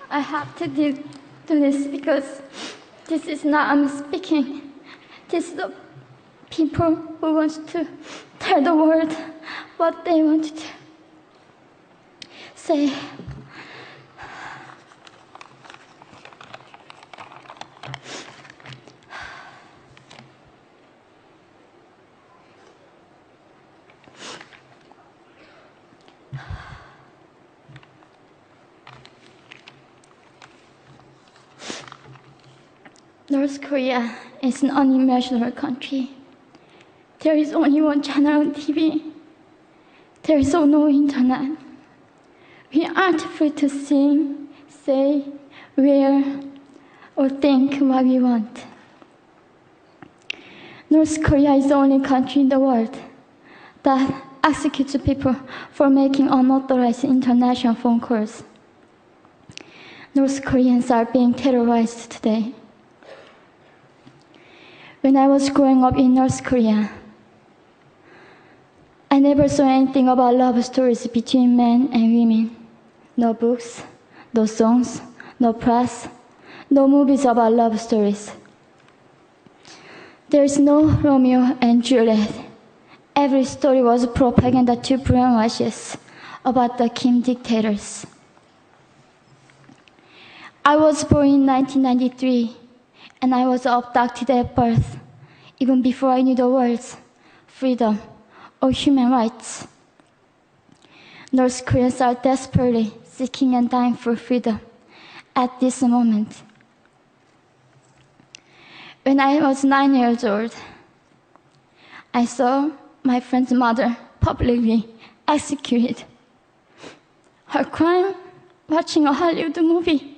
I have to do this because this is not I'm speaking. This is the people who want to tell the world what they want to say. North Korea is an unimaginable country. There is only one channel on TV. There is no internet. We aren't free to sing, say, wear, or think what we want. North Korea is the only country in the world that executes people for making unauthorized international phone calls. North Koreans are being terrorized today. When I was growing up in North Korea, I never saw anything about love stories between men and women. No books, no songs, no press, no movies about love stories. There is no Romeo and Juliet. Every story was propaganda to brainwashes about the Kim dictators. I was born in 1993, and I was abducted at birth, even before I knew the words freedom or human rights. North Koreans are desperately seeking and dying for freedom at this moment. When I was 9 years old, I saw my friend's mother publicly executed. Her crime? Watching a Hollywood movie.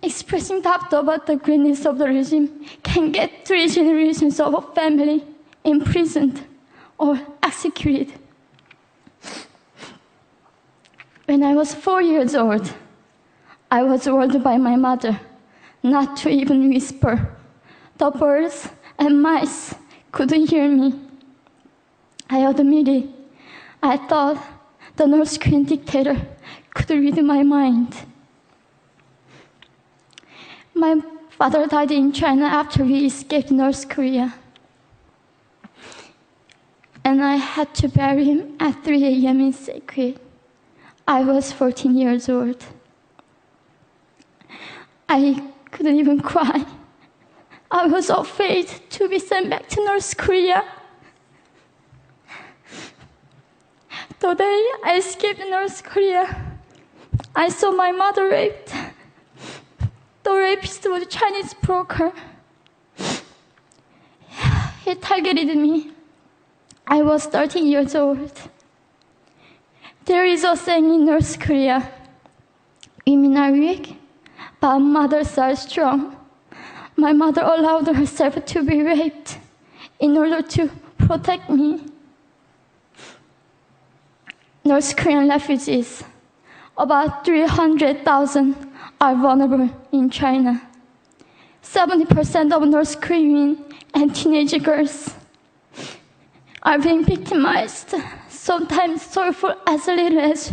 Expressing doubt about the greatness of the regime can get 3 generations of a family imprisoned or executed. When I was 4 years old, I was warned by my mother not to even whisper. The birds and mice couldn't hear me. I admitted I thought the North Korean dictator could read my mind. My father died in China after we escaped North Korea. And I had to bury him at 3 a.m. in secret. I was 14 years old. I couldn't even cry. I was afraid to be sent back to North Korea. The day I escaped North Korea, I saw my mother raped. The rapist was a Chinese broker. He targeted me. I was 13 years old. There is a saying in North Korea, women are weak, but mothers are strong. My mother allowed herself to be raped in order to protect me. North Korean refugees, about 300,000, are vulnerable in China. 70% of North Korean and teenage girls are being victimized, sometimes sold for as little as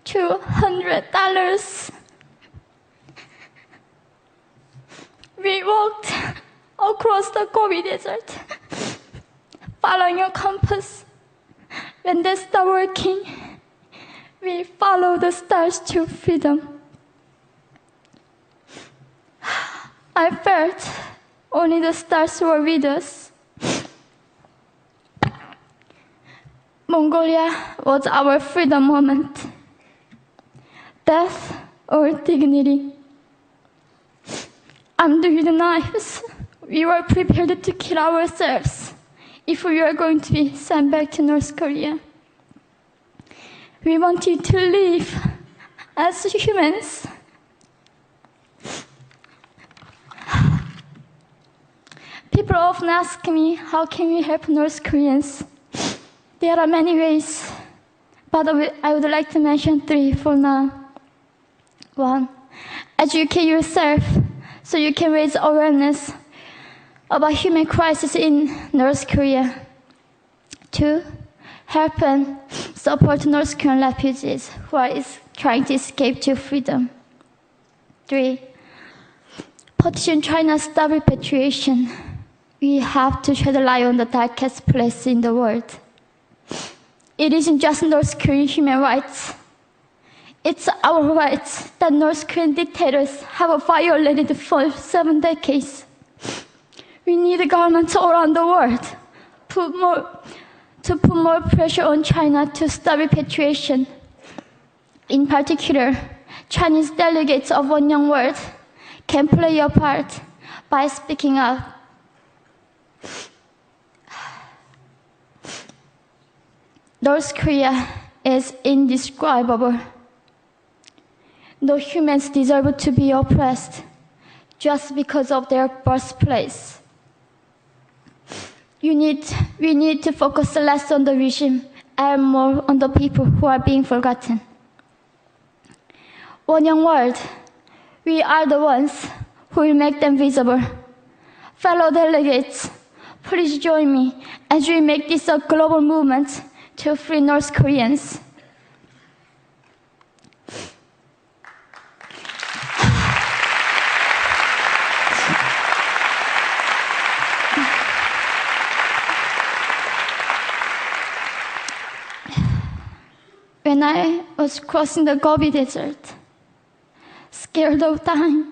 $200. We walked across the Gobi Desert, following a compass. When they stopped working, we followed the stars to freedom. I felt only the stars were with us. Mongolia was our freedom moment. Death or dignity. Armed with knives, we were prepared to kill ourselves if we were going to be sent back to North Korea. We wanted to live as humans. People often ask me, how can we help North Koreans? There are many ways, but I would like to mention 3 for now. 1, educate yourself so you can raise awareness about human crisis in North Korea. 2, help and support North Korean refugees who are trying to escape to freedom. 3. Petition China stop repatriation. We have to shed light on the darkest place in the world. It isn't just North Korean human rights. It's our rights that North Korean dictators have violated for 7 decades. We need governments all around the world to put more pressure on China to stop repatriation. In particular, Chinese delegates of One Young World can play a part by speaking up. North Korea is indescribable. No humans deserve to be oppressed just because of their birthplace. We need to focus less on the regime and more on the people who are being forgotten. One Young World, we are the ones who will make them visible. Fellow delegates, please join me as we make this a global movement to free North Koreans. When I was crossing the Gobi Desert, scared of dying,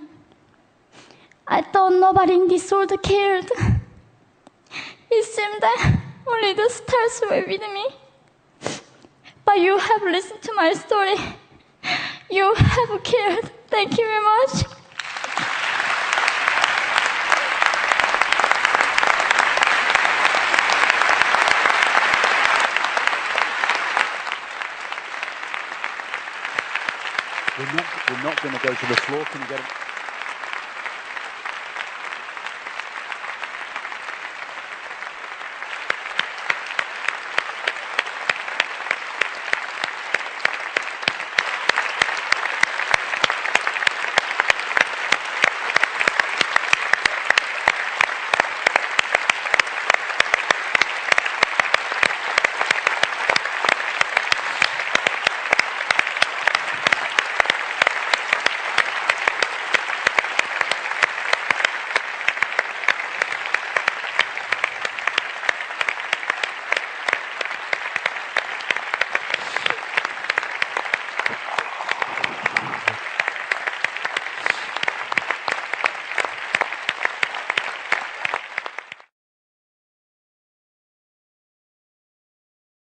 I thought nobody in this world cared. It seemed that only the stars were with me. But you have listened to my story. You have cared. Thank you very much. We're not going to go to the floor. Can you get it?